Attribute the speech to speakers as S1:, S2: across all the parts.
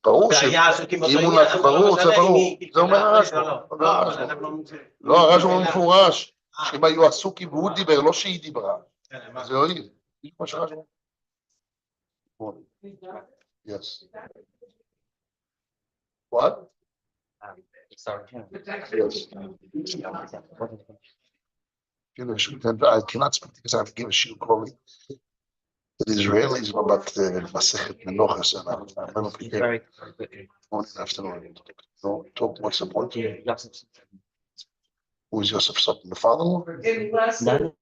S1: ברור שאם הוא נתן, ברור, זה ברור, זה אומר הרשב"א, לא, הרשב"א הוא מפורש, שאם היו עסוקים והוא דיבר, לא שהיא דיברה, זה יועיל, מה שרשב"א. Yes. What?
S2: Sorry.
S1: Yes. I cannot speak because I have to give a shiur calling the Israelis about the Masechet Menachos, and I'm never prepared. Morning, afternoon. Don't talk. What's the point? Who is Yosef Sutton? The father-in-law?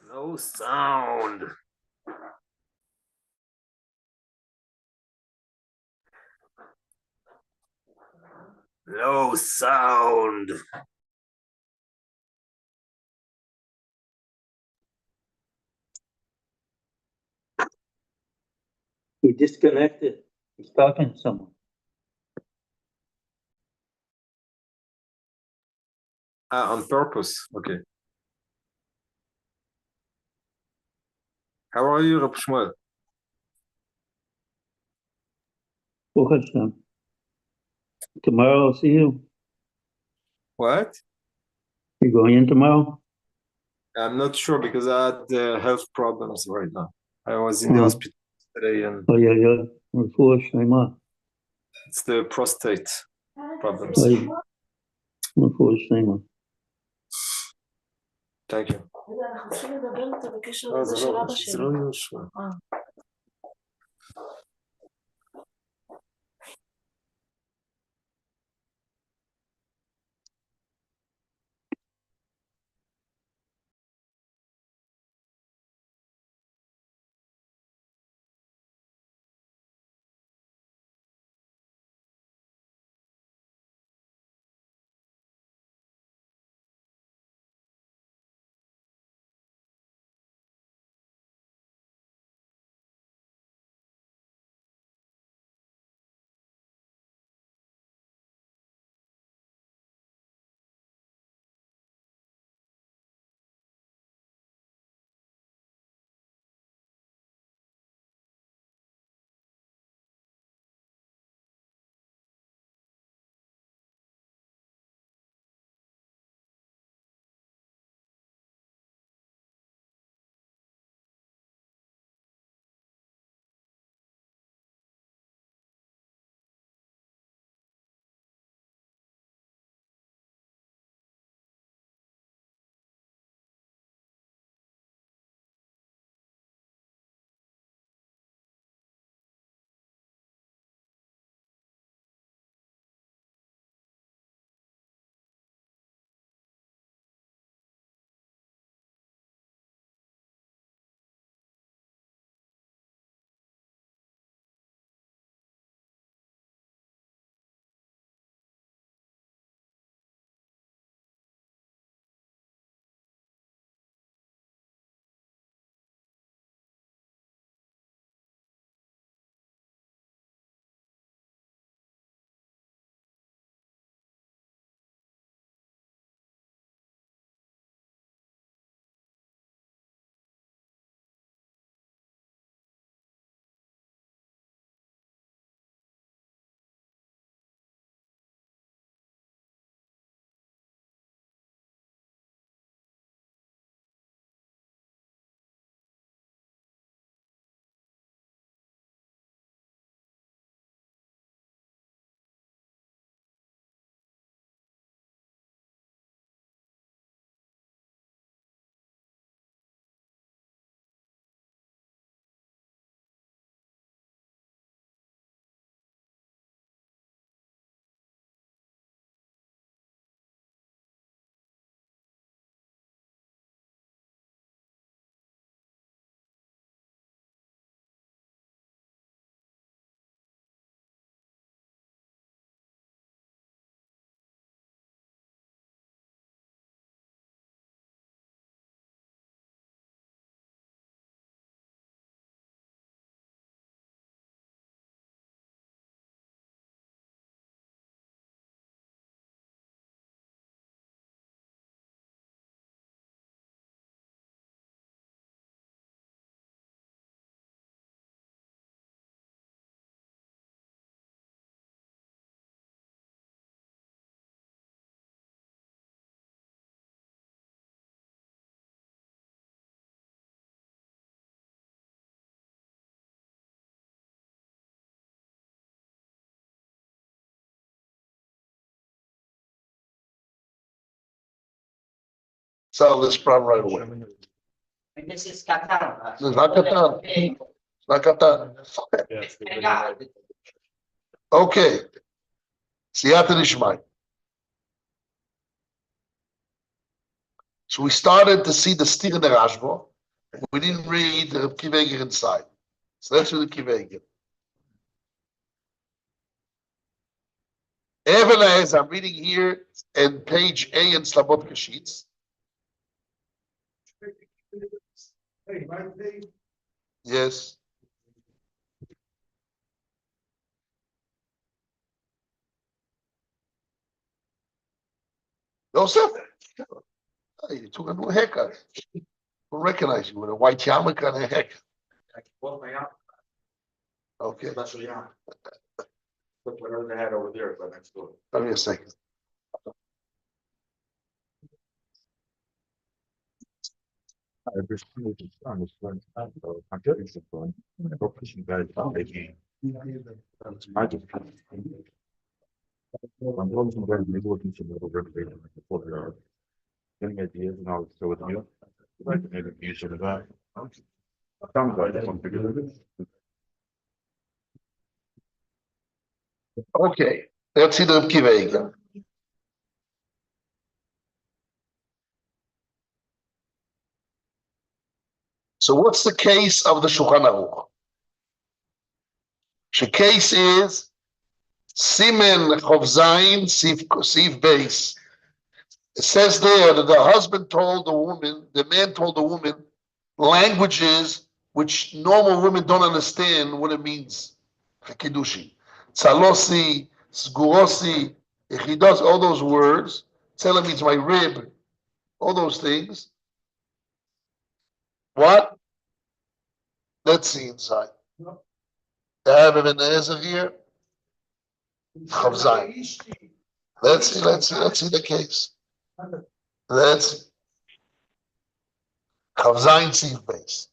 S3: No sound. No sound.
S4: He disconnected. He's talking to someone.
S3: On purpose. Okay. How are you, Reb Shmuel?
S4: Baruch Hashem. Tomorrow I'll see you.
S3: What?
S4: You going in tomorrow?
S3: I'm not sure because I had health problems right now. I was in the hospital today and
S4: Oh, yeah. Unfortunately,
S3: it's the prostate problems.
S4: unfortunately.
S3: Thank you.
S5: אנחנו צריכים לדבר איתו בקשר
S3: לא,
S5: לזה
S3: זה
S5: של
S3: לא,
S5: אבא
S3: זה
S5: שלי.
S3: לא יהושע.
S1: solve this problem right away.
S2: And this is Qatar.
S1: It's not Qatar. It's not Qatar. Okay. Siyata Nishmai. So we started to see the Stir in the Rashba. We didn't read the Kiveger inside. So let's do the Kiveger. As I'm reading here in page A in Slabot Kashitz. Yes. Joseph? Oh, you took a new haircut. We'll recognize you with a white yarmulke and a haircut. Okay.
S6: Put whatever they had over there, but next door.
S1: Give me a second.
S6: Getting ideas and I'll go with you. Maybe you should have that. Sounds like this one figure.
S1: Okay. Let's see the Kiveger. So what's the case of the Shulchan Aruch? The case is Simen Chov Zayin Sif Beis. It says there that the husband told the woman, the man told the woman, languages which normal women don't understand what it means. Kiddushi, Tzalosi, Sgurosi, he does all those words. Tzela means my rib, all those things. What? Let's see inside. They have him in the Ezer here. Chov Zayin. Let's see the case. Let's Chov Zayin Sif Beis.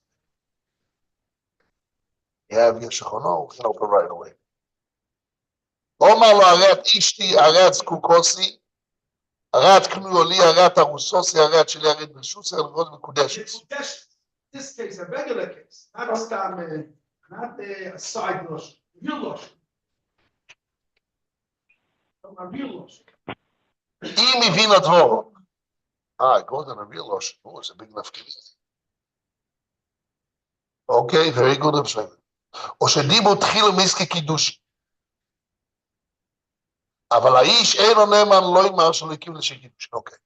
S1: You have your Shechono, we can open right away. Omar lo arat ishti, arat kukosi, arat knuoli, arat arusossi, arat sheli arat b'shusi, arat mekudeshes.
S7: This case, a regular case, not a stam, not a side loss, real loss. A real loss.
S1: Im ivina dvoro. It goes on a real loss. Oh, it's a big enough case. Okay, very good observation. או שדיבו תחילו מיסקי קידושי. אבל האיש אינו נאמן לא יאמר שלא הקים לשם קידושי. Okay.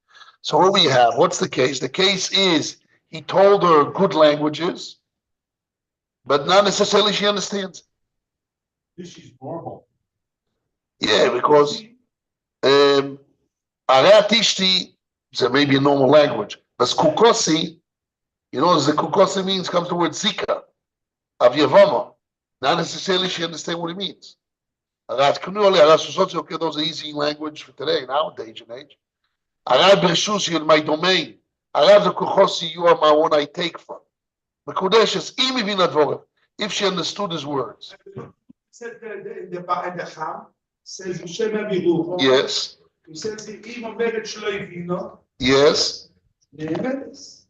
S1: So what we have, what's the case? The case is he told her good languages, but not necessarily she understands.
S7: This is normal.
S1: Yeah, because Arat Ishti is maybe a normal language, but Kukosi, you know, the Kukosi means comes the word Zika of Yavama. Not necessarily she understands what it means. Arat Knuoli, Arat Susotzi, okay, those are easy language for today, nowadays and age. Arat Bershusi, you're my domain. Arat Kukosi, you are my one I take from. Mekudeshes, if she understood his words.
S7: Said the Cham says Hashem Aviruch.
S1: Yes.
S7: He says the Ima Meret Shloivino.
S1: Yes.
S7: Yes.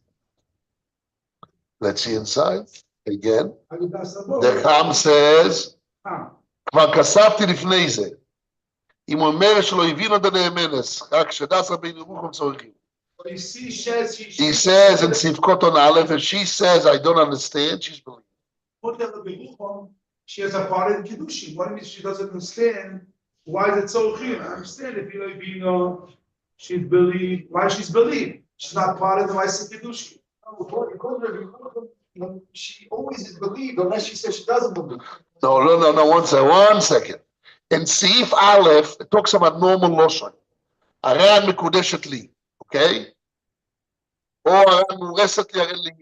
S1: Let's see inside again.
S7: The
S1: The Cham says, כבר כספתי לפני זה. אם הוא אומר שלא הבין את הנאמנס, רק שדסה בין ירוחם צורכים. He says in Sivkoton Aleph, and she says, I don't understand, she's believing.
S7: She has a part in Kiddushi. What means she doesn't understand? Why is it so clear? I understand if you know she's believed. Why she's believed? She's not part of the Vaisa Kiddushi. She always is believed unless she says she doesn't believe.
S1: No, one second. In Sif Aleph, it talks about normal Loshan. Aran Mekudeshet Li, okay? Or Aran Mureset Li Aran Li.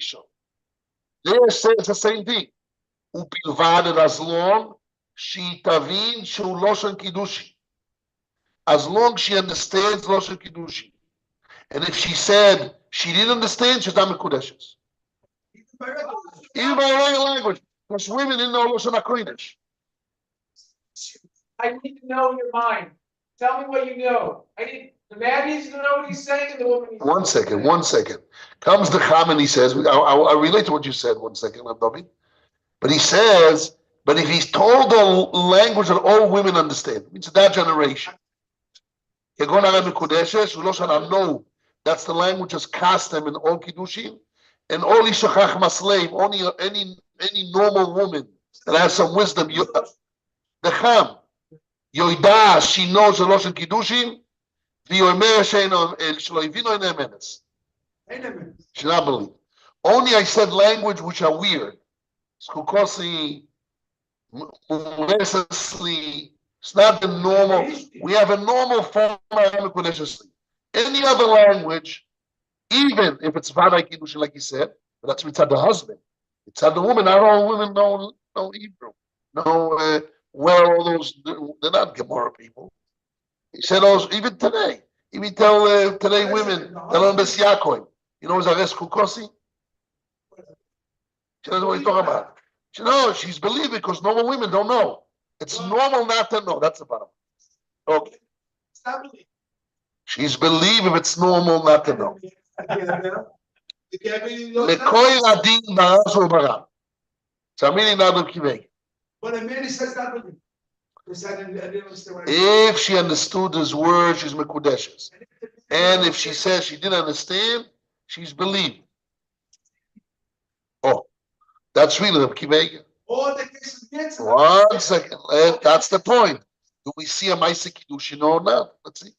S1: There it says the same thing. Upilvad, as long she tavin shu Loshan Kiddushi. As long she understands Loshan Kiddushi. And if she said she didn't understand, she's not Mekudeshes. Even by regular language. Because women didn't know Loshan HaKodesh.
S8: I need to know your mind. Tell me what you know. I need
S7: The man needs to know what he's saying, and the woman needs to know.
S1: One second. Comes the Cham and he says, I relate to what you said, 1 second, Abdomi. But he says, but if he's told the language that all women understand, it means that generation. No, that's the language that's custom in all Kiddushin. And only Shachach Masleim, only any normal woman that has some wisdom, the Cham, Yoida, she knows the Lashon Kiddushin, she not believe. Only I said language which are weird. Skukosi, it's not the normal. We have a normal form of any other language, even if it's Vaday Kiddushin, like you said, but that's inside the husband. It's the woman. Not all women know Hebrew. No, where are all those? They're not Gemara people. He said, even today, even tell today women, tell them this Yaakov. You know, Zares Kukosi? She doesn't know what he's talking about. She knows, she's believing because normal women don't know. It's normal not to know. That's the bottom. Okay. She's believing it's normal not to know.
S7: But a man says that.
S1: If she understood his word, she's Mekudeshes. And if she says she didn't understand, she's believing. Oh, that's really the Kivega. 1 second. That's the point. Do we see a Maisa Kiddushin or not? Let's see.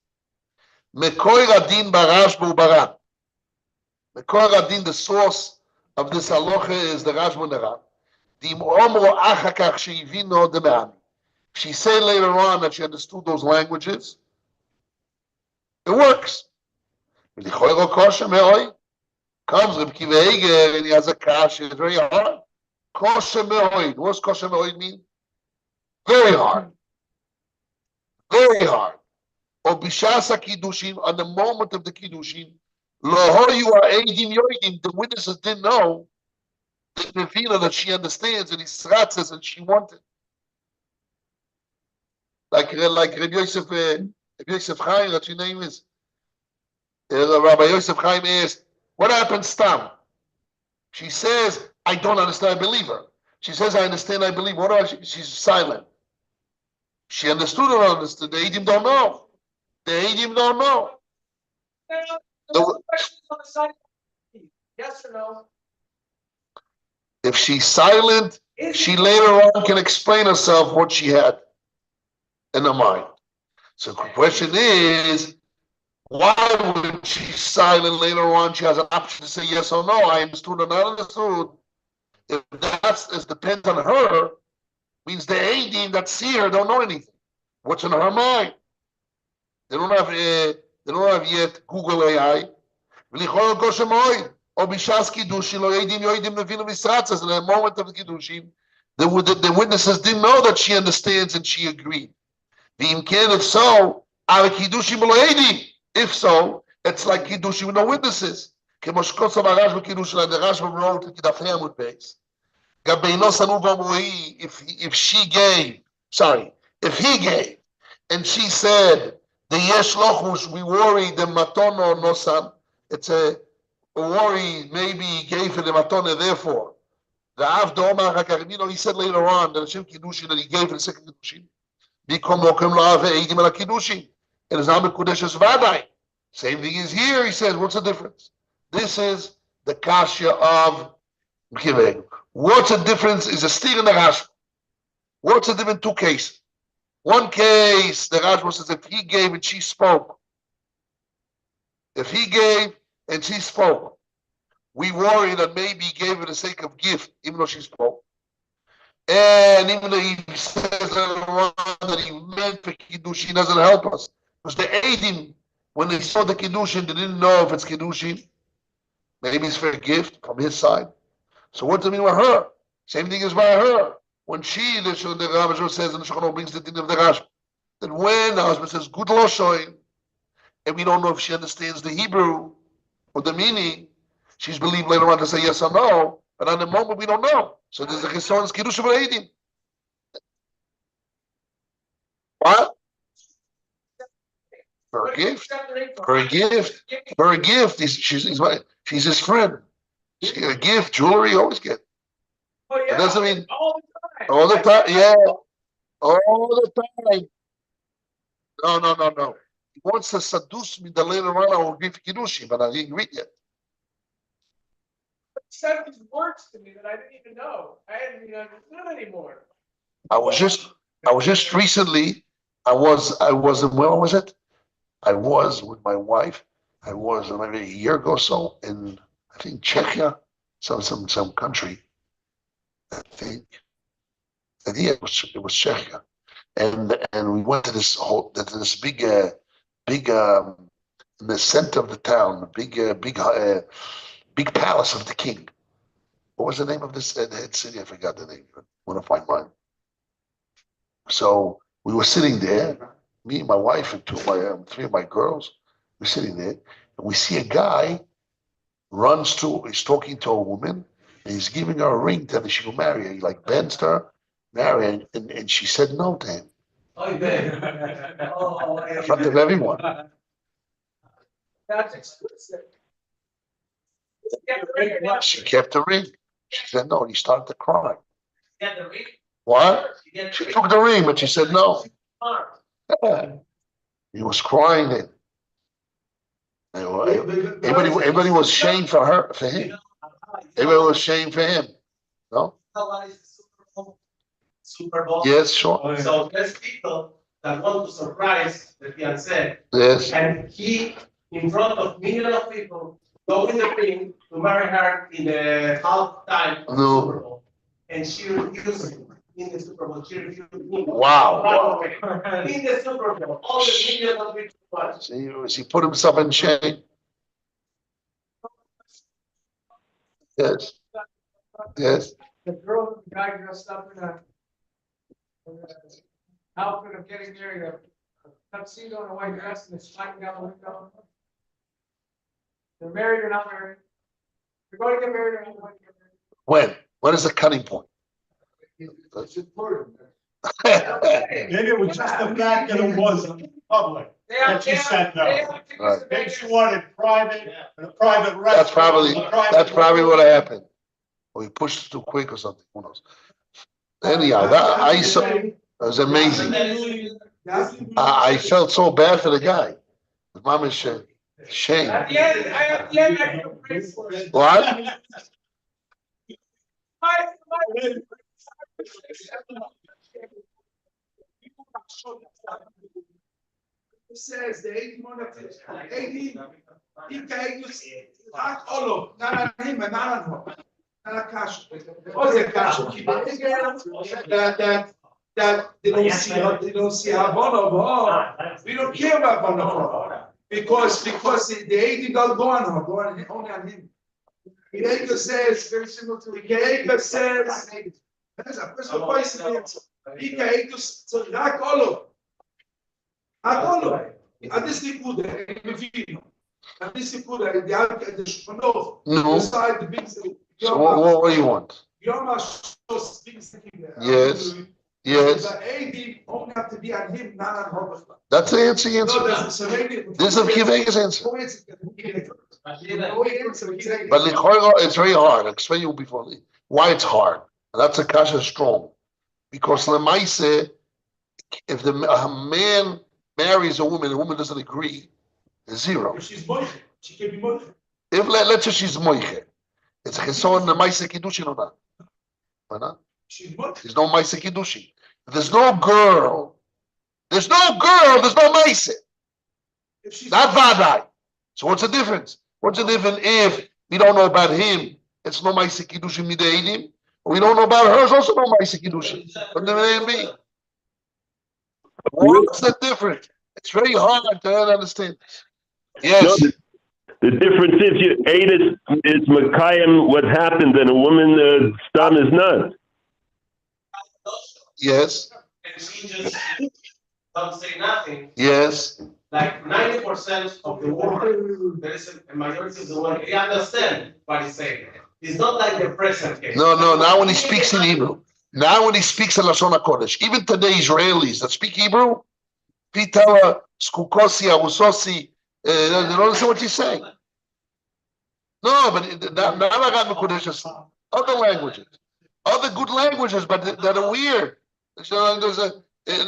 S1: Mekor Adin Barashba Ubaran. Mekor Adin, the source of this halacha is the Rashba Nara. Dim Omro Achakach Sheivino Demeani. She said later on that she understood those languages. It works. Comes Reb Kiva Eger and he has a kash. It's very hard. Kosher me'oid. What's kosher me'oid mean? Very hard. Very hard. Or bishasa kiddushin, on the moment of the kiddushin, lohoyu ha'edim yoidim, the witnesses didn't know the Nevina that she understands and he sratzes and she wanted. Like Rabbi Yosef Chaim, that's your name is. Rabbi Yosef Chaim asked, what happened, Stam? She says, I don't understand, I believe her. She says, I understand, I believe. What do I? She's silent. She understood or understood. The Eidim don't know. The Eidim don't know.
S7: Yes or no?
S1: If she's silent, she later on can explain herself what she had in her mind. So the question is, why when she's silent later on, she has an option to say yes or no, I understood or not understood. If that's as depends on her, means the Eidim that see her don't know anything. What's in her mind? They don't have yet Google AI. In the moment of the Kiddushin, the witnesses didn't know that she understands and she agreed. If so, if so, it's like Kiddushin with no witnesses. The Rashba wrote in Kidaf Hamud base. If he gave, and she said, the Yesh Lochus, we worry the Matono Nosan, it's a worry, maybe he gave for the Matone, therefore. The Avdo Omar HaKarimino, he said later on, that Hashem Kiddushin, that he gave for the second Kiddushin. Bikom Lokem Lo'ave Eidim Ala Kiddushin. It is not Mekudeshes Vadai. Same thing is here, he says, what's the difference? This is the Kasha of Kiveg. What's the difference is a steer in the Rashba. What's the difference in two cases? One case, the Rashba says, if he gave and she spoke. If he gave and she spoke, we worry that maybe he gave for the sake of gift, even though she spoke. And even though he says that he meant for Kiddushin, doesn't help us. Because the Eidim, when they saw the Kiddushin, they didn't know if it's Kiddushin. Maybe it's for a gift from his side. So what does it mean with her? Same thing is by her. When she, the Rabbi says, and the Shulchan brings the din of the Rashba, that when the husband says, good Loshoin, and we don't know if she understands the Hebrew or the meaning, she's believed later on to say yes or no, but on the moment we don't know. So there's a Cheson's Kiddush for Eidim. What? For a gift. For a gift. For a gift. She's his friend. A gift, jewelry, always get. It doesn't mean all the time. Yeah. All the time. No. He wants to seduce me. The later on I will give Kiddushi, but I didn't read yet.
S8: Said these words to me that I didn't even know. I hadn't even understood anymore.
S1: I was just recently. I was in, where was it? I was with my wife. I was maybe a year ago or so in, I think, Czechia, some country. I think it was Czechia, and we went to this big in the center of the town, big palace of the king. What was the name of this city? I forgot the name. I want to find mine. So we were sitting there, me, my wife, and three of my girls. We're sitting there, and we see a guy he's talking to a woman, and he's giving her a ring, telling she will marry her. He like bends her, marry her, and she said no to him. In front of everyone.
S8: That's explicit.
S1: She kept the ring. She said no, and he started to cry.
S2: Get the ring.
S1: What? She took the ring, but she said no. He was crying then. Everybody was ashamed for him. Everybody was ashamed for him. No?
S2: Super Bowl.
S1: Yes, sure.
S2: So there's people that want to surprise the fiancé,
S1: Yes.
S2: and he, in front of millions of people, go in the ring to marry her in the halftime of the
S1: No.
S2: Super Bowl, and she refused in the Super Bowl. She refused.
S1: Wow.
S2: In the Super Bowl, all the millions of people watch.
S1: He put himself in shame. Yes. Yes.
S8: The girl, the guy dressed up in a outfit of getting married, a tuxedo and a white dress, and it's sliding down the window. They're married or not married. They're going to get married or not going to get married.
S1: When? What is the cutting point?
S7: It's important.
S9: Maybe it was just the fact that it was public. That she said no.
S1: Right.
S9: Maybe she wanted private, a private
S1: That's
S9: restaurant.
S1: probably what happened. Or he pushed it too quick or something. Who knows? Anyhow, I saw. It was amazing. I felt so bad for the guy. His mom is shame.
S8: At the end, I feel great for it.
S1: What?
S7: It says the 80 months, 80, he can not all of, not on him and not on her. Not a cash. What's a cash? That they don't see Havana. We don't care about Havana. Because the 80 don't go on her, go on only on him. The Keika says, very similar to the Keika says, that's a personal question. The Keika so Rakolo. Rakolo. A distributor, a distributor, the Shpanov, inside the big city.
S1: So what do you want? Yes. Yes.
S7: The 80 only have to be on him, not on her.
S1: That's the answer. This is Kivega's answer. But it's very hard. I explained you before why it's hard. And that's a kasha strong. Because Lemaise, if a man marries a woman doesn't agree, it's zero.
S7: If she's moiche, she can be moiche.
S1: If let's say she's moiche, it's a cheson Lemaise Kiddushin or not? Why not?
S7: She's moiche.
S1: There's no Maise Kiddushin. If there's no girl, there's no Maise. Not Vadai. So what's the difference? What's the difference if we don't know about him? It's no Maise Kiddushin mideinim. We don't know about her. It's also no Maise Kiddushin. From the name. What's the difference? It's very hard to understand. Yes.
S10: No, the difference is you ate is Makayim what happened, and a woman stam is not.
S1: Yes.
S2: And she just don't say nothing.
S1: Yes.
S2: Like 90% of the world, there is a majority of the world, they understand what he's saying. It's not like the present case.
S1: No. Now when he speaks in Hebrew, now when he speaks in Lashon HaKodesh, even today Israelis that speak Hebrew, if you tell her Skukosi, Arusosi. You don't understand what you're saying. No, but now I got Mekudeshas. Other languages. Other good languages, but that are weird. So there's a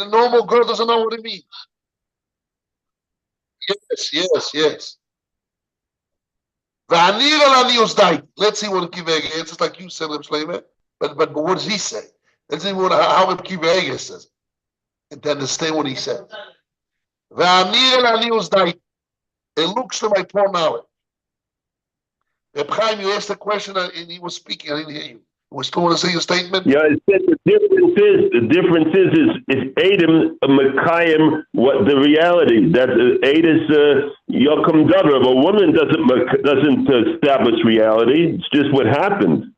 S1: normal girl doesn't know what it means. Yes. Let's see what Kivega answers, like you said, but what does he say? Let's see how Kivega says it, and to understand what he said. It looks to my poor knowledge. Reb Chaim, you asked a question and he was speaking. I didn't hear you. You were still want to say your statement?
S10: Yeah, it said the difference is Adam Mekayim, what the reality that Adam Yokum Dadra. A woman doesn't establish reality. It's just what happened.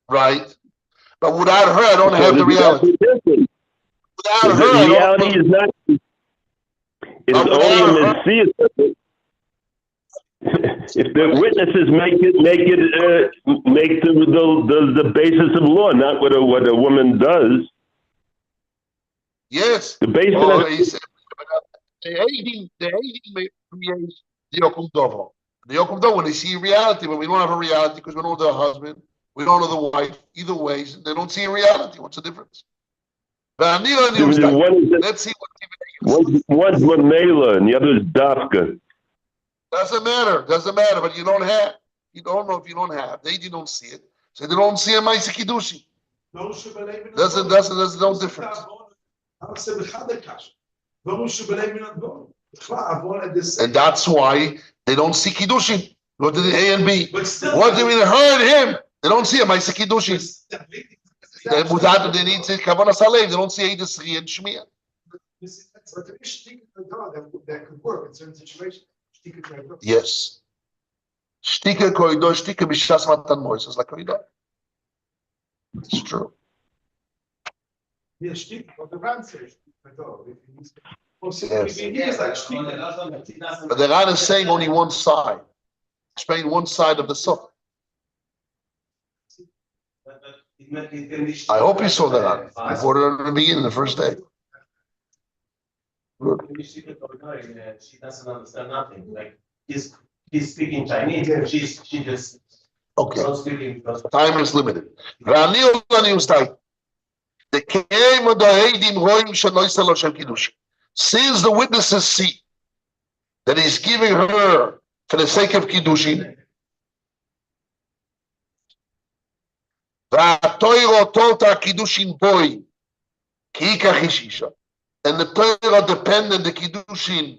S1: Right. But without her, I don't have the reality. Without her,
S10: the reality is not. It's only a Messiah. If the witnesses make the basis of law, not what a woman does.
S1: Yes.
S10: The basis
S1: the Eidim creates the Yokum Dovo. The Yokum Dovo, when they see reality, but we don't have a reality because we don't know the husband, we don't know the wife. Either way, they don't see a reality. What's the difference? Let's see
S10: one's Mamela and the other is Dafka.
S1: Doesn't matter, but you don't have. You don't know if you don't have. They don't see it. So they don't see a Maisa Kiddushi. There's no difference. And that's why they don't see Kiddushin. Go to the A and B. What do we heard him? They don't see a Maisa Kiddushi. They need to Kavanah Salev. They don't see Eidah Sri and Shmiya.
S7: That could work in certain situations.
S1: Yes. Shtika koridor, shtika b'shas matan moises like koridor. It's true.
S7: Yes, but the Ran says,
S1: But the Ran is saying only one side. Explain one side of the Suf. I hope you saw the Ran. I brought it at the beginning, the first day. Good.
S2: She doesn't understand nothing. Like he's speaking Chinese. She just
S1: okay.
S2: Not speaking.
S1: Time is limited. Since the witnesses see that he's giving her for the sake of Kiddushin, and the Torah dependent the Kiddushin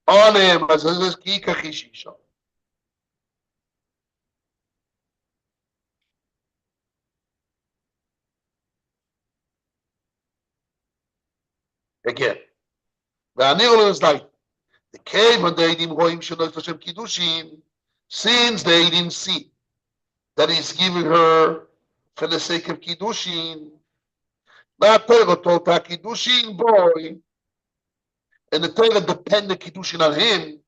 S1: on him as it says Kika Chishisha. Again, the Anirol is like the cave when they didn't roim shenois Hashem Kiddushin, since they didn't see that he's giving her for the sake of Kiddushin. Not Torah told her Kiddushin boy, and the Torah depended Kiddushin on him,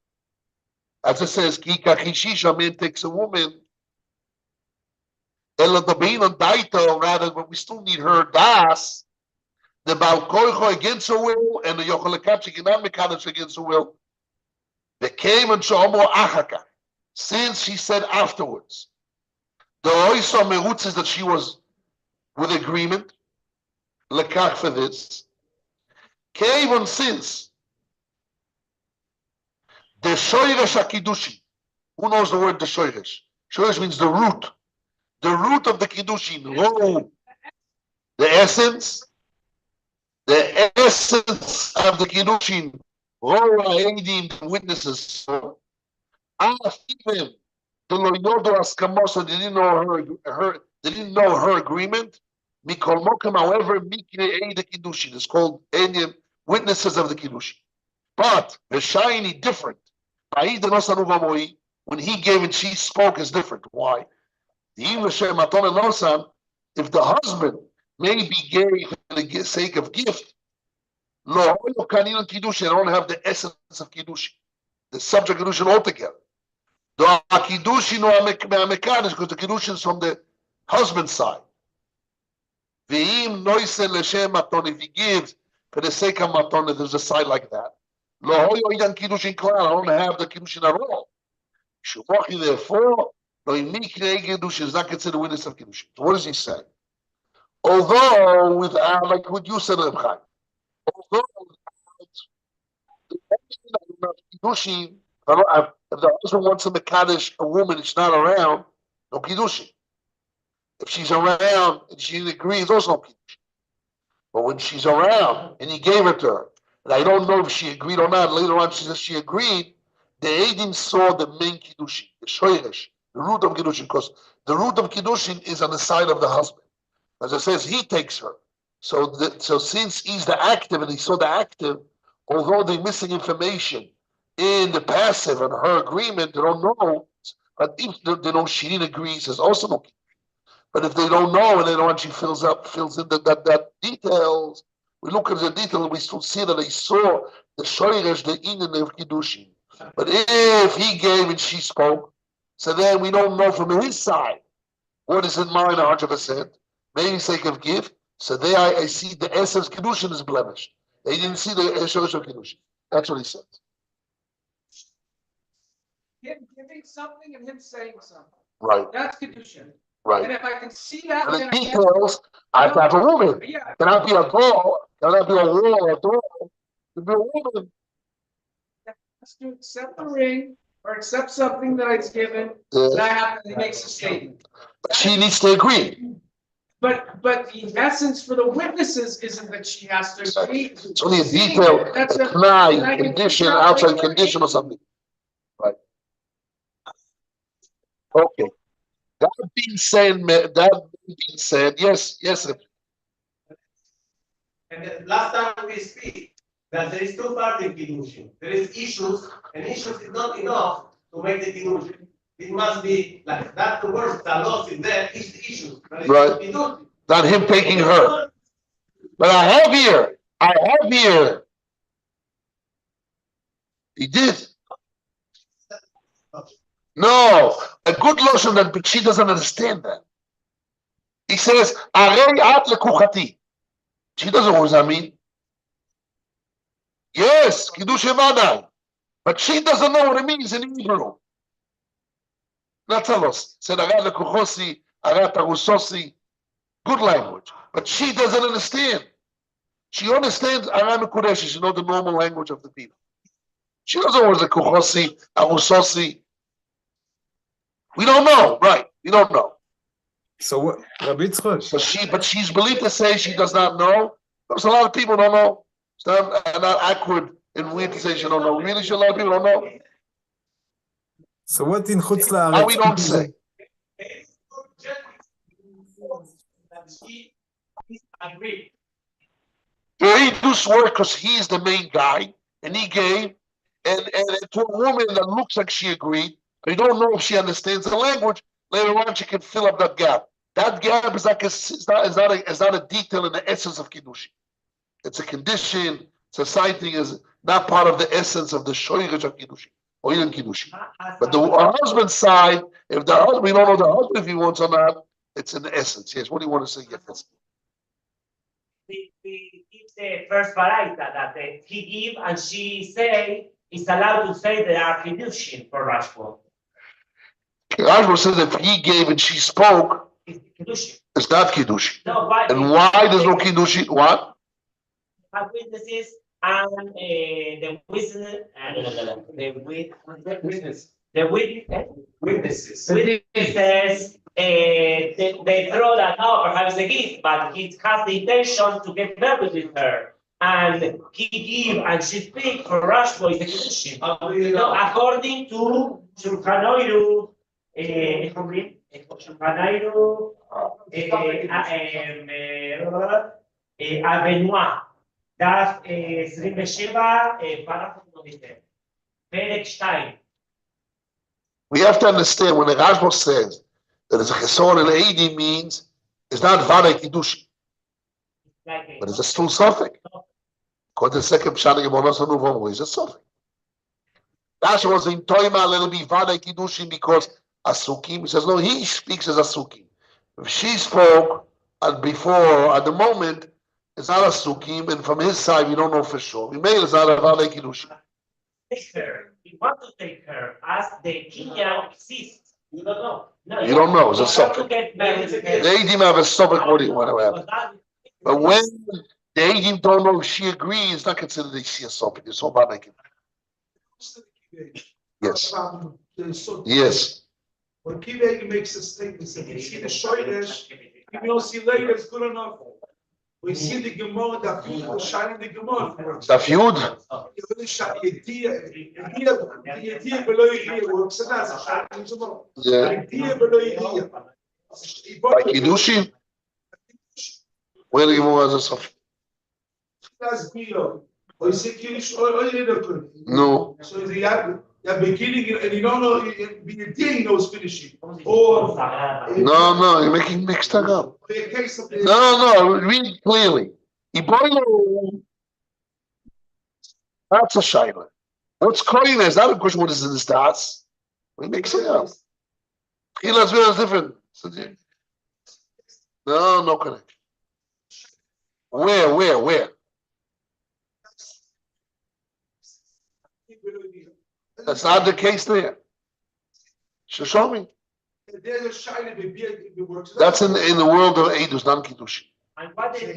S1: as it says, Kika Chishisha, man takes a woman. Ela the bein on Daito, rather, but we still need her das. The Balkoicho against her will, and the Yochalekach Ginamikadosh against her will. They came and Shomo Achaka, since she said afterwards. The Oisa Merut says that she was with agreement. Lekach for this. Came on since the Shoyresh HaKiddushin. Who knows the word the Shoyresh? Shoyresh means the root. The root of the Kiddushin. Oh, the essence. The essence of the Kiddushin. Roa Eidim witnesses. Even the Loyodo Askamoso didn't know her agreement. Mikol Mokim, however, Mikne the Kiddushin is called Eidim witnesses of the Kiddushin. But the shiny different. When he gave it, she spoke is different. Why? If the husband maybe gave for the sake of gift, I don't have the essence of Kiddushin, the subject of Kiddushin altogether. The Kiddushin because the Kiddushin is from the husband's side. If he gives for the sake of matana, there's a side like that. Lo hoyo idan kiddushin klal, I don't have the kiddushin at all. Shubachi, therefore, lo imikne kiddushin is not considered witness of kiddushin. So what does he say? Although without, like what you said, Reb Chaim, although kiddushin, if the husband wants to mekadesh a woman, it's not around, no kiddushin. If she's around and she didn't agree, it's also no kiddushin. But when she's around and he gave it to her, and I don't know if she agreed or not, later on she says she agreed, the Eidim saw the main kiddushin, the shoyresh, the root of kiddushin, because the root of kiddushin is on the side of the husband. As it says, he takes her. So since he's the active and he saw the active, although they're missing information in the passive and her agreement, they don't know. But if they know she didn't agree, he says also no. But if they don't know and then when she fills in that details, we look at the detail and we still see that they saw the shoyresh, the inin of kiddushin. But if he gave and she spoke, so then we don't know from his side what is in mind 100%. Maybe sake of gift. So there I see the essence kiddushin is blemished. They didn't see the shoyresh of kiddushin. That's what he said.
S8: Him giving something and him saying something.
S1: Right.
S8: That's kedushin.
S1: Right.
S8: And if I can see that,
S1: And the
S8: then
S1: details, I have to have a woman.
S8: Yeah.
S1: Cannot be a door, cannot be a wall or a door. It could be a woman.
S8: Has to accept the ring or accept something that it's given.
S1: Yes.
S8: And I have to, he makes a statement.
S1: But she needs to agree.
S8: But the essence for the witnesses isn't that she has to agree.
S1: It's only a detail, a t'nai, condition, outside condition or something. Right. Okay. That being said, yes.
S2: And the last time we speak, that there is two parts in kiddushin. There is issues, and issues is not enough to make the kiddushin. It must be like that. The words that lost in there is the issue.
S1: Right. Not him taking her. But I have here. He did. No, a good lotion that, but she doesn't understand that. He says, "Arei at lekuchati." She doesn't know what that mean. Yes, kiddush evadai, but she doesn't know what it means in Hebrew. That's a loss. Said "Arei lekuchosi, arei tarusosi." Good language, but she doesn't understand. She understands Aram Kureshi. She knows the normal language of the people. She doesn't know what the kuchosi, arusosi. We don't know, right? We don't know.
S3: So what, Rabbi Yitzchak?
S1: But she's believed to say she does not know. There's a lot of people don't know. It's not awkward and weird to say she don't know. Really, a lot of people don't know.
S3: So what in Chutz La'aretz?
S1: How we don't say. He does work because he's the main guy, and he gave, and to a woman that looks like she agreed. We don't know if she understands the language. Later on, she can fill up that gap. That gap is like is not a detail in the essence of kiddushin. It's a condition. Society is not part of the essence of the shoyresh of kiddushin or even kiddushin. But the husband's side, if the husband, we don't know the husband if he wants or not. It's in the essence. Yes. What do you want to say? Yes.
S11: It's the first baraita that he give and she say is allowed to say they are kiddushin for Rashba.
S1: Rashba says if he gave and she spoke, it's not kiddushin.
S11: No, why?
S1: And why there's no kiddushin? What?
S11: Have witnesses and the witness. Witnesses. They throw that out, perhaps a gift, but he has the intention to get married with her. And he give and she speak for Rashba is a kiddushin. According to Shulchan Avenua, דף 27, פרק 2.
S1: We have to understand when the Rashba says that it's a cheson and eidi means it's not vada kiddushin, but it's a still suffix. According to the second pshat of Gemara Sanuvam, it's a suffix. Rashba was in toima, let it be vada kiddushin because asukim. He says no, he speaks as asukim. If she spoke before at the moment, It's not a sukim, and from his side, we don't know for sure. We made it's not a vale kiddushin.
S11: Take her. You want to take her as the Kinyan exists. You don't know. No,
S1: You don't know. It's a
S11: you have to
S1: suffix.
S11: get married.
S1: The Eidim have a suffix. What do you want to have? But when the Eidim don't know if she agrees, it's not considered that she a suffix. It's all about making. Yes. Yes.
S7: When Kiveg makes a statement, saying, you see the Shoydesh, you don't see later, it's good enough. We see the Gemara, the Feud, the shining the Gemara.
S1: The feud?
S7: The idea below here works, and that's a shining Gemara.
S1: Yeah.
S7: Idea below here.
S1: By kiddushin? Where the Gemara has a suffix?
S7: That's Bilo. Or you say Kiddush, or you don't.
S1: No.
S7: So you're beginning, and you don't know, the idea he knows finishing. Or.
S1: No, you're making mixed up. No, read clearly. That's a shayla. What's calling is not a question what is in the stats. We make it up. Chilas is different. No connection. Where? That's not the case there. Show me.
S7: There's a shine of the works.
S1: That's in the world of Eidus, not Kiddushin.
S11: And what is
S1: It's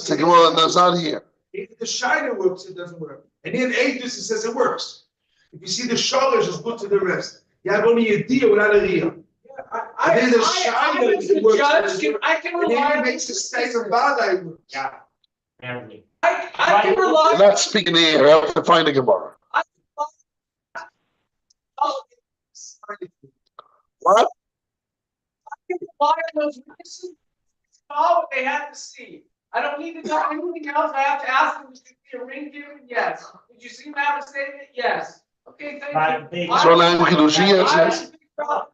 S1: the Gemara that's not here.
S7: If the shiner works, it doesn't work. And in Eidus, it says it works. If you see the shorish is good to the rest. You have only a deal without a real. I can rely on makes the state of Badai works.
S11: Yeah.
S8: I can rely.
S1: You're not speaking here. I have to find the Gemara. What?
S8: I can rely on those witnesses. All what they have to see. I don't need to know anything else. I have to ask them, did you see a ring given? Yes. Did you see him have a statement? Yes. Okay, thank you.
S1: So now Kiddushin, yes.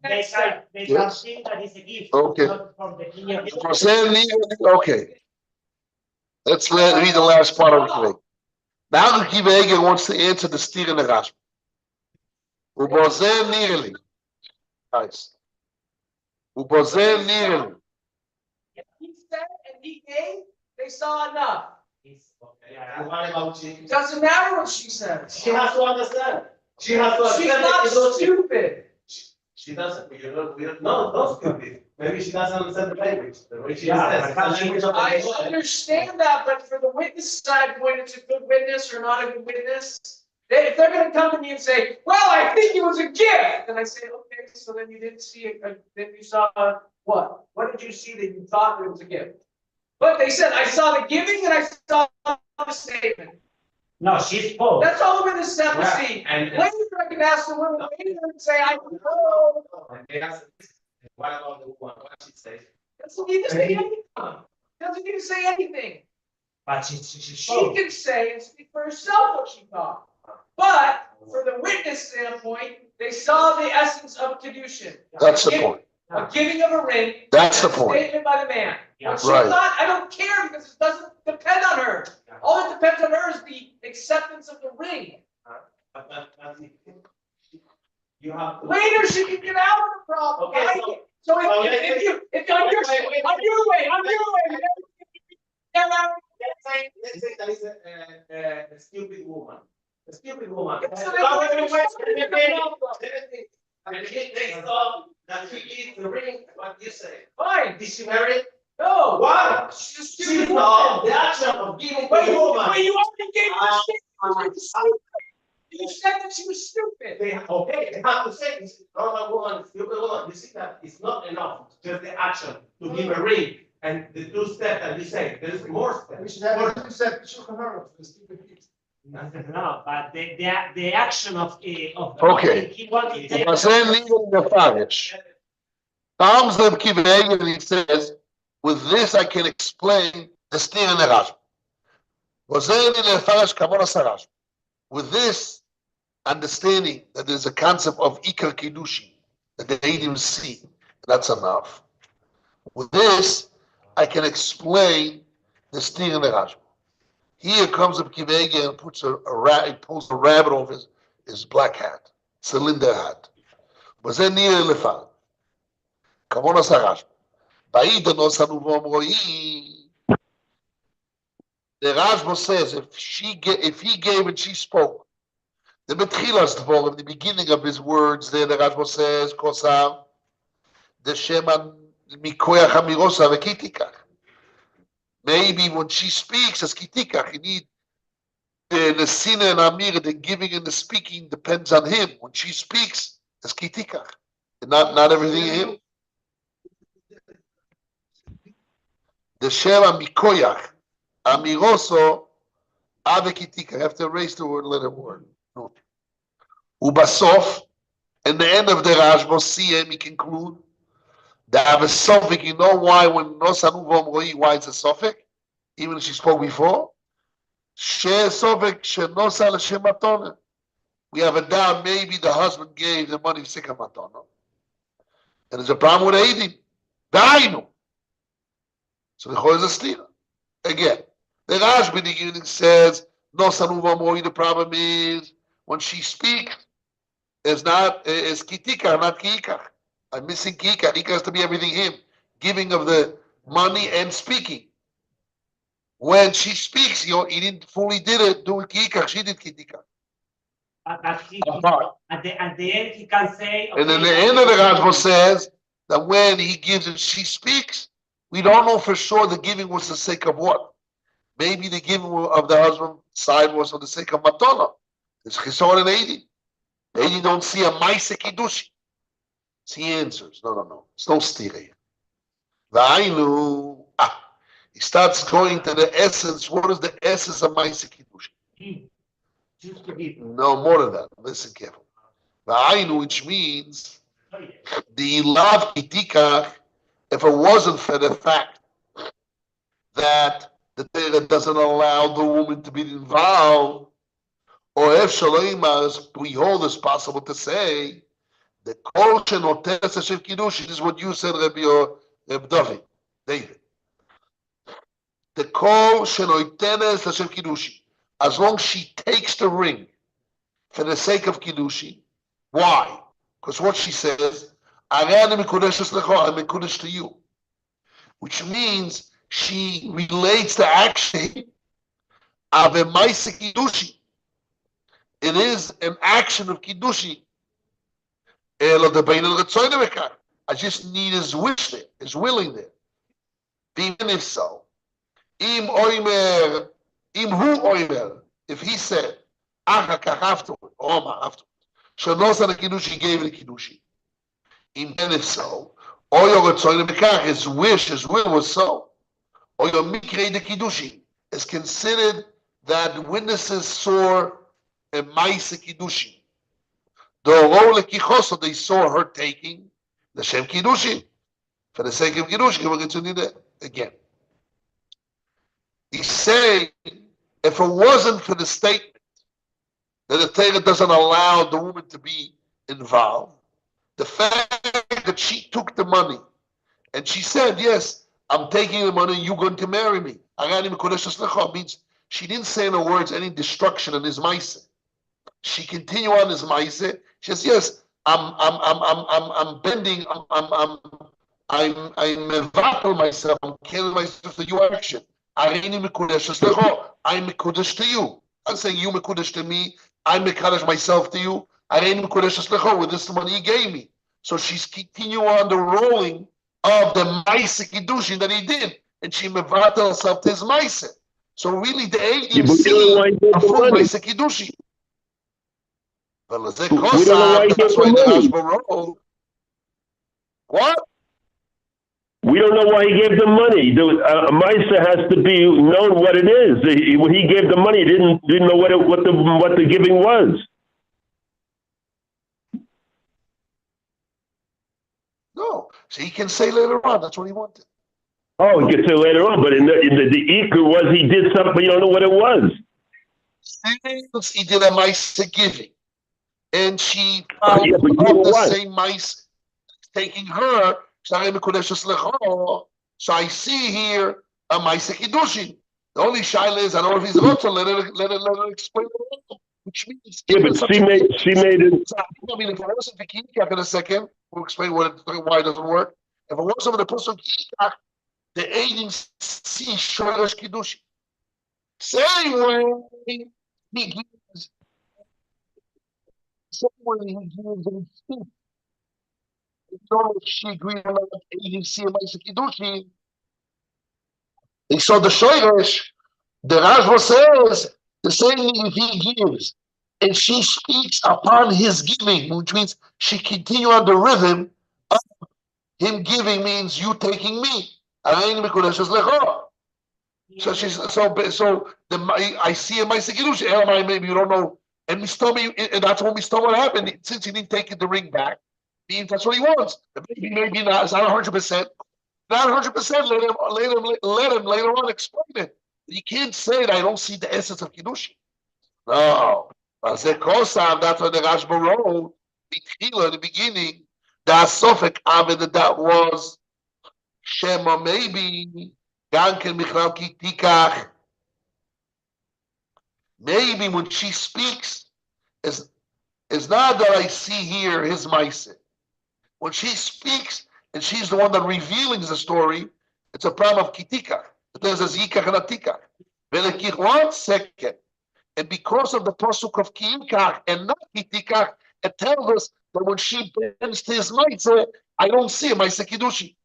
S11: They can think that it's a gift.
S1: Okay.
S11: Not from the Kinyan.
S1: Okay. Let's read the last part of the Kiveg. Now the Kiveg wants to answer the steer in the Rashba. Ubozer nearly. Nice. Ubozer nearly.
S8: He said and he gave, they saw enough.
S2: What about she?
S8: It doesn't matter what she says.
S2: She has to understand. She has to
S8: She's
S2: understand.
S8: not stupid.
S2: She doesn't. Not stupid. Maybe she doesn't understand the language. The way she
S11: Yeah,
S2: says. It's the language of the
S8: I
S2: Torah.
S8: understand that, but for the witness side, when it's a good witness or not a good witness, if they're going to come to me and say, "Well, I think it was a gift," and I say, "Okay, so then you didn't see it. Then you saw what? What did you see that you thought it was a gift?" But they said, "I saw the giving and I saw the statement."
S11: No, she spoke.
S8: That's all the witnesses have to see.
S2: And
S8: Later, I can ask the woman later and say, "I don't know."
S2: they ask, what about the woman? What she says?
S8: Doesn't need to say anything. Doesn't need to say anything.
S11: But she
S8: She can say and speak for herself what she thought. But for the witness standpoint, they saw the essence of Kedushin.
S1: That's the point.
S8: A giving of a ring.
S1: That's the
S8: and a
S1: point.
S8: statement by the man.
S11: Yeah.
S8: What she
S1: Right.
S8: thought, I don't care because it doesn't depend on her. All that depends on her is the acceptance of the ring.
S2: But you have to.
S8: Later, she can get out of the problem.
S2: Okay,
S8: right? So if on your way,
S2: Let's say that is a stupid woman. A stupid woman.
S8: So
S2: And they saw that she gives the ring. What do you say?
S8: fine.
S2: Did she marry it?
S8: No.
S2: Why?
S8: She's a
S2: She
S8: stupid
S2: saw
S8: woman.
S2: the action of giving
S8: But
S2: the
S8: you
S2: woman.
S8: already gave her statement. You said that she was stupid.
S2: They have to say this normal woman, stupid woman. You see that it's not enough just the action to give a ring and the two steps that you say. There is more steps.
S11: No, but the action of
S1: Okay.
S11: he wanted to
S1: Ubozer nearly Mefarish. Comes the Kiveg and he says, with this I can explain the steer in the Rashba. Ubozer nearly Mefarish Kavon Asarash. With this understanding that there's a concept of Ikar Kiddushin that they didn't see, that's enough. With this, I can explain the steer in the Rashba. Here comes up Kivege and puts he pulls a rabbit off his black hat, cylinder hat. But then near Lefan, Kavon Asarash. The Rashba says if he gave and she spoke, the Betchilas Dvorim, the beginning of his words there, the Rashba says, Kosav, the Shema Mikoyach Hamirosa Vekitikach. Maybe when she speaks as Kitikach, you need the Sina and Amir, the giving and the speaking depends on him. When she speaks, as Kitikach. Not everything him. The Shema Mikoyach Amiroso Avekitikach. I have to erase the word, letter word. No. Ubasof, in the end of the Rashba, see him, he conclude. The have a suffix, you know why when Nosan Uvom Roi, why it's a suffix? Even if she spoke before. She suffix, she Nosa L'Shem Matona. We have a doubt, maybe the husband gave the money for Sikha Matona. And there's a problem with Eidim. Dainu. So the Chor is a stira. Again, the Rashba in the beginning says, Nosan Uvom Roi, the problem is, when she speaks, is kitikar, not kiikar. I'm missing kiikar. Kiikar has to be everything him. Giving of the money and speaking. When she speaks, he didn't fully did it, do kiikar, she did kitikar.
S11: At the end he can say, okay,
S1: and then the end of the Rashba says that when he gives and she speaks, we don't know for sure the giving was the sake of what. Maybe the giving of the husband side was for the sake of matana. It's chisor and Eidi. Eidi don't see a maise kiddushi. He answers, no. It's no stira. V'ainu, he starts going to the essence. What is the essence of maise kiddushi? No, more than that. Listen carefully. V'ainu, which means the love kitikach, if it wasn't for the fact that the Torah doesn't allow the woman to be involved, or if Shaloimas, we hold it's possible to say, the kol shenoteres Hashem kiddushi. This is what you said, Reb David. The kol shenoteres Hashem kiddushi. As long as she takes the ring for the sake of kiddushi, why? Because what she says, I'm mekudesh to you, which means she relates the action of a maise kiddushi. It is an action of kiddushi. I just need his wish there, his willing there. Even if so, if he said, afterward, Shanosa the kiddushi gave the kiddushi. Even if so, his wish, his will was so. Or your mikre the kiddushi is considered that witnesses saw a maise kiddushi. They saw her taking the Shem Kiddushi. For the sake of Kiddushi, we'll continue that again. He's saying, if it wasn't for the statement that the Torah doesn't allow the woman to be involved, the fact that she took the money and she said, yes, I'm taking the money, you're going to marry me. Means she didn't say in her words any destruction in his maise. She continued on his maise. She says, yes, I'm bending, I'm mevatel myself, I'm killing myself to your action. I'm mekudesh to you. I'm saying you mekudesh to me, I mekudesh myself to you. With this money he gave me. So she's continuing on the rolling of the maise kiddushi that he did, and she mevatel herself to his maise. So really the Eidim see a full maise kiddushi. Well, that's why the Rashba wrote. What?
S10: We don't know why he gave them money. A Maisa has to be known what it is. When he gave the money, he didn't know what the giving was.
S1: No, so he can say later on. That's what he wanted.
S10: Oh, he could say later on, but in the Iker was he did something, but you don't know what it was.
S1: He did a Maisa giving. And she
S10: the
S1: same mice taking her. So I see here a mice kiddushin. The only shaila is I don't know if he's going to let her explain it, which means
S10: but she made it.
S1: I mean, if I wasn't the in a second, we'll explain why it doesn't work. If it was over the pasuk Yikach, the Eidim see Shoresh Kiddushi. Same way he gives. Same way he gives and speaks. So she agreed on that Eidim see a Ma'aseh Kiddushi. He saw the Shoresh. The Rashba says the same thing if he gives and she speaks upon his giving, which means she continue on the rhythm of him giving means you taking me. So she's so I see a Ma'aseh Kiddushi. Maybe you don't know, and and that's when what happened. Since he didn't take the ring back, means that's what he wants. Maybe not. It's not 100%. Not 100%. Let him later on explain it. You can't say that I don't see the essence of Kiddushi. No. That's what the Rashba wrote. In the beginning, that Sophic Avid that was Shema maybe Ganken Michal Kitikach. Maybe when she speaks, is not that I see here his Maise. When she speaks and she's the one that revealing the story, it's a problem of Kitikach. There's a Zikach and a Tikach. 1 second. And because of the pasuk of Kitikach and not Kitikach, it tells us that when she bends to his Maise, I don't see a Maise Kiddushi.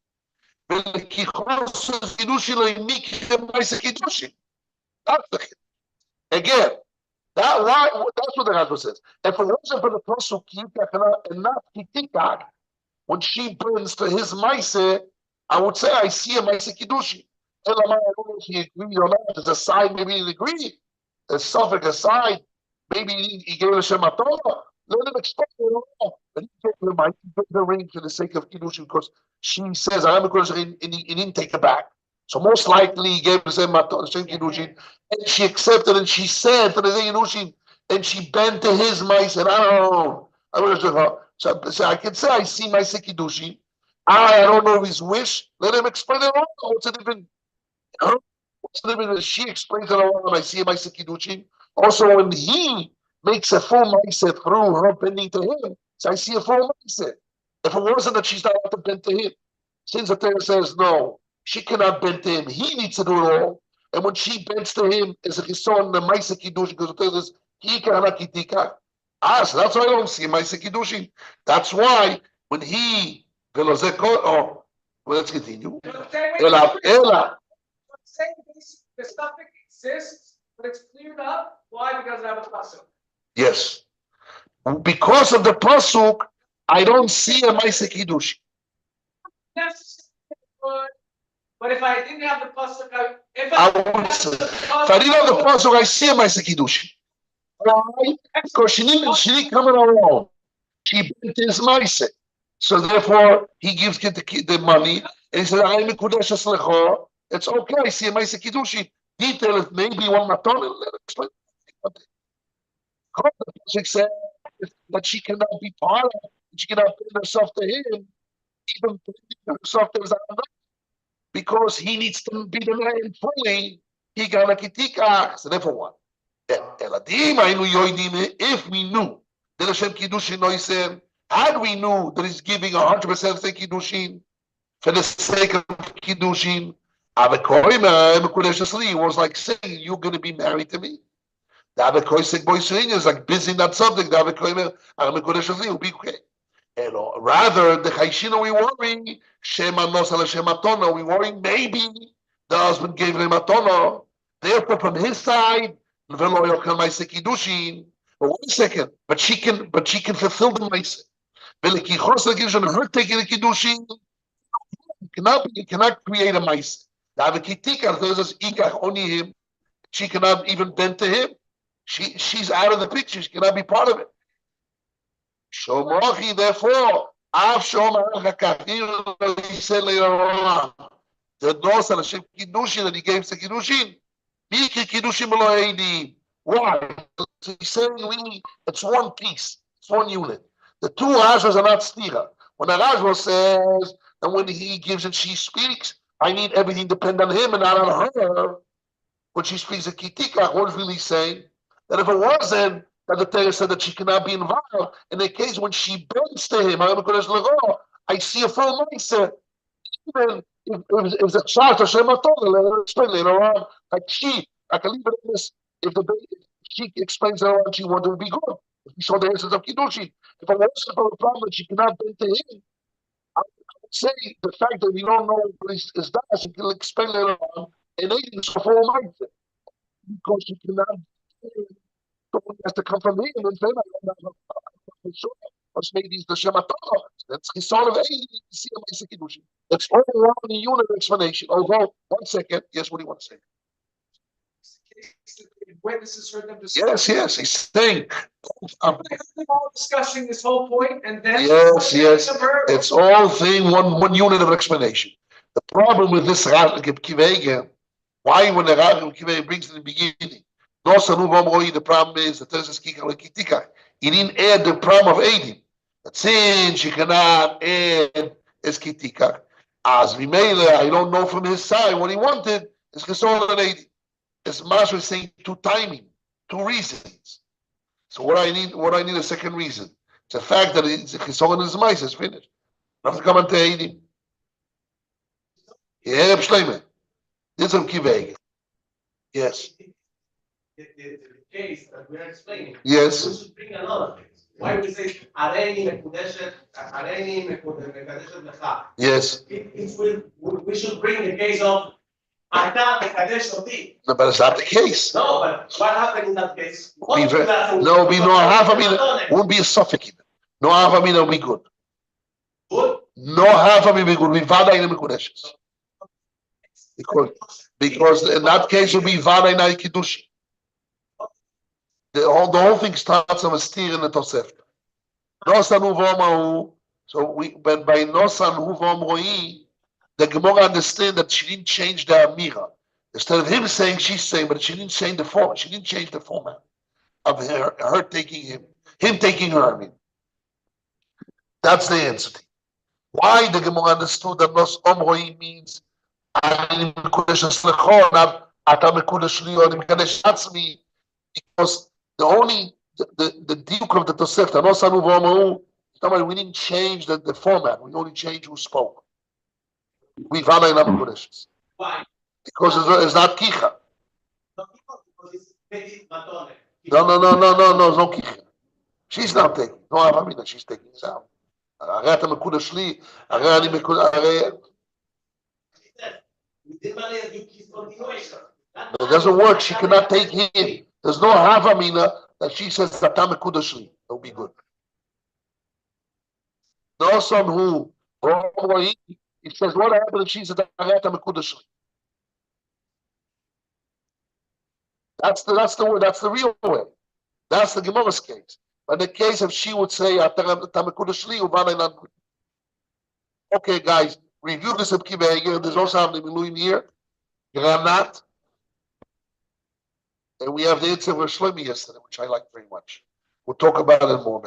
S1: Again, that's what the Rashba says. If it wasn't for the pasuk Kitikach and not Kitikach, when she bends to his Maise, I would say I see a Maise Kiddushi. I don't know if he agreed or not. There's a side, maybe he didn't agree. There's Suffolk aside. Maybe he gave a Shema Torah. Let him explain it all. But he took the ring for the sake of Kiddushi because she says, I'm a Kiddushi, and he didn't take it back. So most likely he gave the same Kiddushi, and she accepted, and she said for the Kiddushi, and she bent to his mice, and so I can say I see my Kiddushi. I don't know his wish. Let him explain it all. What's the difference? What's the difference? She explains it all, and I see my Kiddushi. Also, when he makes a full mindset through her bending to him, so I see a full mindset. If it wasn't that she's not allowed to bend to him, since the Torah says no, she cannot bend to him. He needs to do it all. And when she bends to him, as a chison, the Maisa Kiddushi, because the Torah says, he cannot kitika. So that's why I don't see Maisa Kiddushi. That's why when he, let's continue.
S8: Ella. The stuff exists, but it's cleared up. Why? Because I have a pasuk.
S1: Yes. Because of the pasuk, I don't see a Maisa Kiddushi.
S8: But if I didn't have the pasuk, if
S1: I didn't have the pasuk, I see a Maisa Kiddushi. Why? Because she didn't come alone. She bent his Maisa. So therefore, he gives the money, and he says, I'm a Kudesh Lecho. It's okay, I see a Maisa Kiddushi. Detail it, maybe one maton, let her explain. The pasuk says that she cannot be part of it, she cannot bring herself to him, even bringing herself to his another, because he needs to be the man fully. He got a kitika. So therefore, what? If we knew that Hashem Kiddushin Noisem, had we knew that he's giving 100% say Kiddushin for the sake of Kiddushin, was like saying, you're going to be married to me. The Abekoisek Boysuin is like busy in that subject. The Abekoimer will be okay. And rather, the Chaishina we worry, Shema Nosala Shema Tona, we worry maybe the husband gave him a Tona. Therefore, from his side, but 1 second, but she can fulfill the Maisa. Her taking the Kiddushin, you cannot create a Maisa. Only him. She cannot even bend to him. She's out of the picture. She cannot be part of it. Shomachi, therefore, he said later on, the Nos and Hashem Kiddushin that he gave to Kiddushin. Why? He's saying it's one piece, it's one unit. The two Rashas are not stira. When the Rashba says that when he gives and she speaks, I need everything depend on him and not on her. When she speaks at Kitika, what is really saying? That if it wasn't that the Torah said that she cannot be involved, in the case when she bends to him, I see a full mindset. even if the child Hashem Atona, let her explain later on. Like I can leave it in this. If she explains later on, she wanted to be good. If we saw the answers of Kiddushin. If I was about a problem that she cannot bring to him, I would say the fact that we don't know what is that, she can explain later on, and they didn't for 4 months. Because she cannot, someone has to come from him and say, I don't know, sure. Or maybe it's the Shema Torah. That's his sort of Kiddushin. That's all around the unit explanation. Although, 1 second, yes, what do you want to say?
S8: Witnesses heard them
S1: Yes, he's saying.
S8: All discussing this whole point, and then
S1: yes, it's all thing one unit of explanation. The problem with this Kivege, why when the Kivege brings in the beginning, the problem is that there's a he didn't add the problem of Eidim. But since she cannot add his Kitika, as we made I don't know from his side what he wanted is Kesol. As Masha is saying, 2 timing, 2 reasons. So what I need a second reason. It's the fact that it's Kesol his mice is finished. I have to come and tell him. Yeah, Shleimer. This is Kiveg. Yes.
S2: The case that we're explaining.
S1: Yes.
S2: We should bring another case. Why we say Areni Mekudeshet Lecha?
S1: Yes.
S2: We should bring the case of Ata Mekadesh Oti.
S1: No, but it's not the case.
S2: No, but what happened in that case?
S1: Won't be a suffix. No Havamina will be good.
S2: Good?
S1: No Havamina will be good. We Vada in the Mekudeshes. Because in that case will be Vada in the Kiddush. The whole thing starts on a steer in the Tosefta. Nosan Uvomahu. So when by Nosan Uvomroi, the Gemara understand that she didn't change the Amira. Instead of him saying, she's saying, but she didn't change the format. She didn't change the format of her taking him taking her. I mean, that's the answer. Why the Gemara understood that Nos Omroi means not that's me, because the Duke of the Tosefta, we didn't change the format. We only changed who spoke. We Vada in Kodesh.
S2: Why?
S1: Because it's not Kicha. No, it's no Kicha. She's not taking. No, I mean that she's taking this out. It doesn't work. She cannot take him. There's no Havamina that she says Tatam Kudashli. It'll be good. No son who he says what happened if she said Tatam Kudashli. That's the word. That's the real way. That's the Gemara's case. But in the case if she would say okay, guys, review this up. There's also happening here. Granat. And we have the answer of Shlomi yesterday, which I like very much. We'll talk about it more.